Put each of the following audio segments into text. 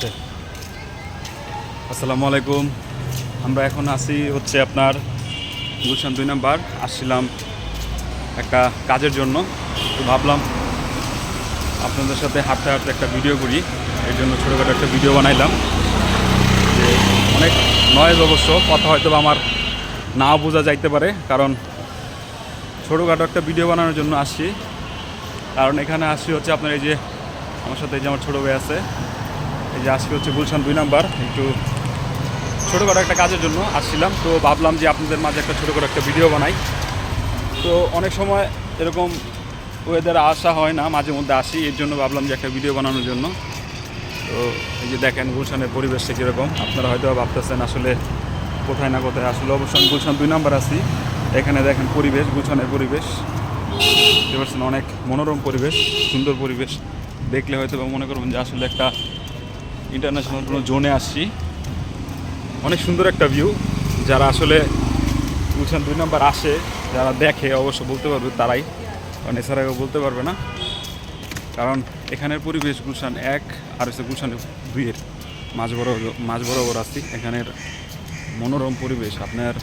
আছে। আসসালামু আলাইকুম। আমরা এখন আছি হচ্ছে আপনার গুলশান 2 নাম্বার। আসছিলাম একটা কাজের জন্য, তো ভাবলাম আপনাদের সাথে হাঁটতে হাঁটতে একটা ভিডিও করি। এর জন্য ছোটোখাটো একটা ভিডিও বানাইলাম। যে অনেক নয়েজ, অবশ্য কথা হয়তো আমার নাও বোঝা যাইতে পারে, কারণ ছোটোখাটো একটা ভিডিও বানানোর জন্য আসছি। কারণ এখানে আসছি হচ্ছে আপনার এই যে আমার সাথে এই যে আমার ছোটো ভাই আছে, এই যে আসছি হচ্ছে গুলশান 2 নাম্বার। একটু ছোটোখাটো একটা কাজের জন্য আসছিলাম, তো ভাবলাম যে আপনাদের মাঝে একটা ছোটোখাটো একটা ভিডিও বানাই। তো অনেক সময় এরকম ওয়েদারে আসা হয় না, মাঝে মধ্যে আসি, এর জন্য ভাবলাম যে একটা ভিডিও বানানোর জন্য। তো এই যে দেখেন গুলশানের পরিবেশটা কীরকম। আপনারা হয়তো ভাবতেছেন আসলে কোথায় না কোথায়, আসলে অবশ্যই গুলশান 2 নাম্বার আছি। এখানে দেখেন পরিবেশ, গুলশানের পরিবেশ বুঝতে পারছেন, অনেক মনোরম পরিবেশ, সুন্দর পরিবেশ। দেখলে হয়তো মনে করবেন যে আসলে একটা ইন্টারন্যাশনাল কোনো জোনে আসছি। অনেক সুন্দর একটা ভিউ। যারা আসলে গুলশান 2 নাম্বার আসে, যারা দেখে অবশ্য বলতে পারবে তারাই, কারণ এছাড়া কেউ বলতে পারবে না। কারণ এখানের পরিবেশ গুলশান 1 আর হচ্ছে গুলশান 2-এর মাঝ বরাবর আসছি। এখানের মনোরম পরিবেশ, আপনার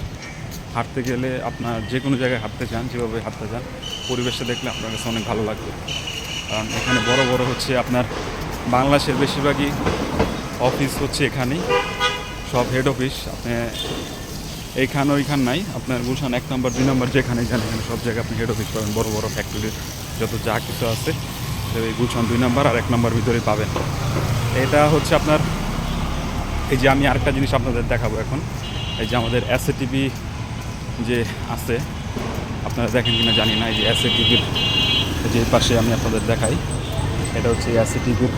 হাঁটতে গেলে আপনার যে কোনো জায়গায় হাঁটতে চান, যেভাবে হাঁটতে চান, পরিবেশটা দেখলে আপনার কাছে অনেক ভালো লাগবে। কারণ এখানে বড় বড় হচ্ছে আপনার বাংলাদেশের বেশিরভাগই অফিস হচ্ছে এখানেই, সব হেড অফিস। আপনি এইখান ওইখান নাই, আপনার গুলশান 1 নাম্বার 2 নাম্বার যেখানে যান এখানে সব জায়গায় আপনি হেড অফিস পাবেন। বড় বড় ফ্যাক্টরির যত যা কিছু আছে এই গুলশান 2 নাম্বার আর 1 নাম্বার ভিতরেই পাবেন। এটা হচ্ছে আপনার, এই যে আমি আরেকটা জিনিস আপনাদের দেখাবো এখন। এই যে আমাদের এসএটিভি যে আছে, আপনারা দেখেন কিনা জানি না, এই যে এসএটিভির যে পাশে আমি আপনাদের দেখাই, এটা হচ্ছে এসএটিভির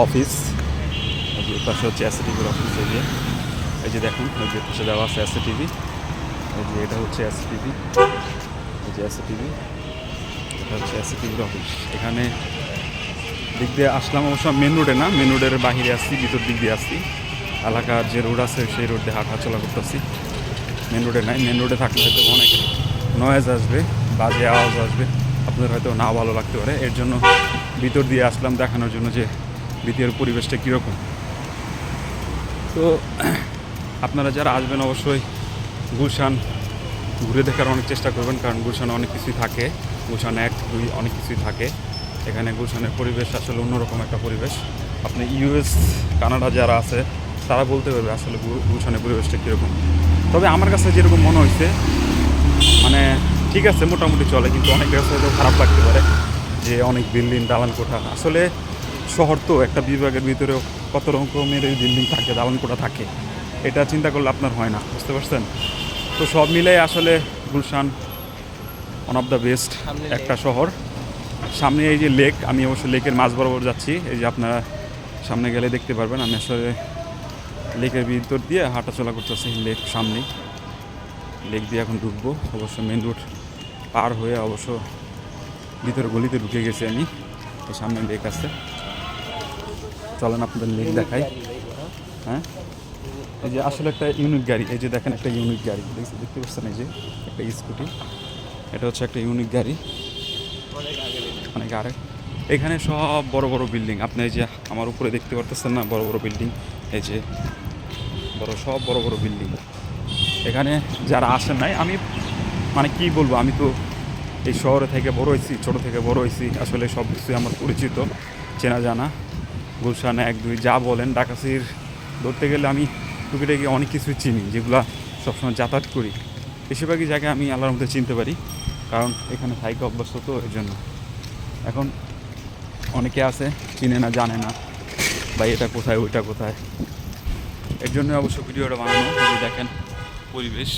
অফিস। এই যে পাশে হচ্ছে এসএটিভির অফিস। এই যে দেখুন, ওই যে পাশে দেওয়া আছে এসএটিভি। এই যে এটা হচ্ছে এসএটিভি, এই যে এসএটিভি, এটা হচ্ছে এসএটিভির অফিস। এখানে দিক দিয়ে আসলাম, অবশ্য মেন রোডে না, মেন রোডের বাহিরে আসছি, ভিতর দিক দিয়ে আসছি। এলাকার যে রোড আছে সেই রোড দিয়ে হাঁটাচলা করতেছি, মেন রোডে নাই। মেন রোডে থাকলে হয়তো অনেক নয়েজ আসবে, বাজে আওয়াজ আসবে, আপনাদের হয়তো না ভালো লাগতে পারে। এর জন্য ভিতর দিয়ে আসলাম দেখানোর জন্য যে ভিতরের পরিবেশটা কীরকম। তো আপনারা যারা আসবেন অবশ্যই গুলশান ঘুরে দেখার অনেক চেষ্টা করবেন, কারণ গুলশানে অনেক কিছুই থাকে। গুলশান 1, 2 অনেক কিছুই থাকে এখানে। গুলশানের পরিবেশ আসলে অন্যরকম একটা পরিবেশ। আপনি ইউএস, কানাডা যারা আছে তারা বলতে পারবে আসলে গুলশানের পরিবেশটা কীরকম। তবে আমার কাছে যেরকম মনে হয়েছে, মানে ঠিক আছে, মোটামুটি চলে, কিন্তু অনেক কাছে হয়তো খারাপ লাগতে পারে যে অনেক বিল্ডিং, দালান কোঠা। আসলে শহর তো, একটা বিভাগের ভিতরেও কত রকমের এই বিল্ডিং থাকে, দালান কোঠা থাকে, এটা চিন্তা করলে আপনার হয় না, বুঝতে পারছেন? তো সব মিলে আসলে Gulshan one of the best একটা শহর। সামনে এই যে লেক, আমি অবশ্য লেকের মাঝ বরাবর যাচ্ছি। এই যে আপনারা সামনে গেলে দেখতে পারবেন, আমি আসলে লেকের ভিতর দিয়ে হাঁটাচলা করতেছি। লেক সামনেই, লেক দিয়ে এখন ঢুকবো। অবশ্য মেন রোড পার হয়ে অবশ্য ভিতরে গলিতে ঢুকে গেছি আমি। এই সামনে লেক আছে, চলেন আপনাদের লেক দেখাই। হ্যাঁ, এই যে আসলে একটা ইউনিক গাড়ি, এই যে দেখেন একটা ইউনিক গাড়ি দেখতে পাচ্ছেন, এই যে একটা স্কুটি, এটা হচ্ছে একটা ইউনিক গাড়ি, অনেক আগে। এখানে সব বড় বড় বিল্ডিং, আপনি এই যে আমার উপরে দেখতে পারতেছেন না, বড় বড় বিল্ডিং, এই যে সব বড় বড় বিল্ডিং। এখানে যারা আসেন নাই, আমি মানে কি বলবো, আমি তো এই শহরে থেকে বড় হয়েছি, ছোটো থেকে বড় হয়েছি, আসলে সব কিছুই আমার পরিচিত, চেনা জানা। গুলশান 1, 2 যা বলেন, ডাকাতির ধরতে গেলে আমি টুকিটাকি অনেক কিছুই চিনি, যেগুলা সবসময় যাতায়াত করি। বেশিরভাগই জায়গায় আমি আল্লাহর মধ্যে চিনতে পারি, কারণ এখানে থাইকে অভ্যস্ত, তো এর জন্য। এখন অনেকে আছে চিনে না, জানে না বা এটা কোথায় ওইটা কোথায়, এর জন্য অবশ্য ভিডিওটা বানানো। দেখেন পরিবেশ,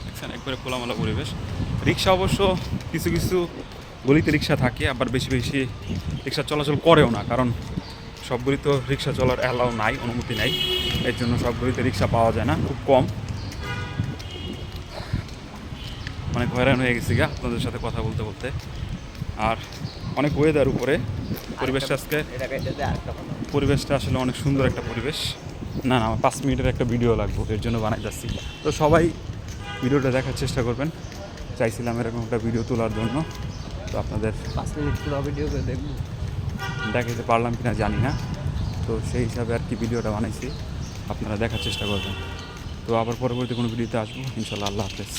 দেখছেন একবারে খোলামেলা পরিবেশ। রিক্সা অবশ্য কিছু কিছু গলিতে রিক্সা থাকে, আবার বেশি বেশি রিক্সা চলাচল করেও না, কারণ সব গলিতে রিক্সা চলার অ্যালাউ নাই, অনুমতি নাই। এর জন্য সব গলিতে রিক্সা পাওয়া যায় না, খুব কম। অনেক হয়রান হয়ে গেছি গা আপনাদের সাথে কথা বলতে বলতে। আর অনেক ওয়েদার উপরে পরিবেশটা, আজকে পরিবেশটা আসলে অনেক সুন্দর একটা পরিবেশ। না না, আমার 5 মিনিটের একটা ভিডিও লাগবে, এর জন্য বানাই যাচ্ছি। তো সবাই ভিডিওটা দেখার চেষ্টা করবেন, চাইছিলাম এরকম একটা ভিডিও তোলার জন্য। তো আপনাদের 5 মিনিট পুরো ভিডিও করে দেখবো, দেখাতে পারলাম কিনা জানি না। তো সেই হিসাবে আর কি ভিডিওটা বানাইছি, আপনারা দেখার চেষ্টা করবেন। তো আবার পরবর্তী কোনো ভিডিওতে আসবো ইনশাল্লাহ। আল্লাহ হাফেজ।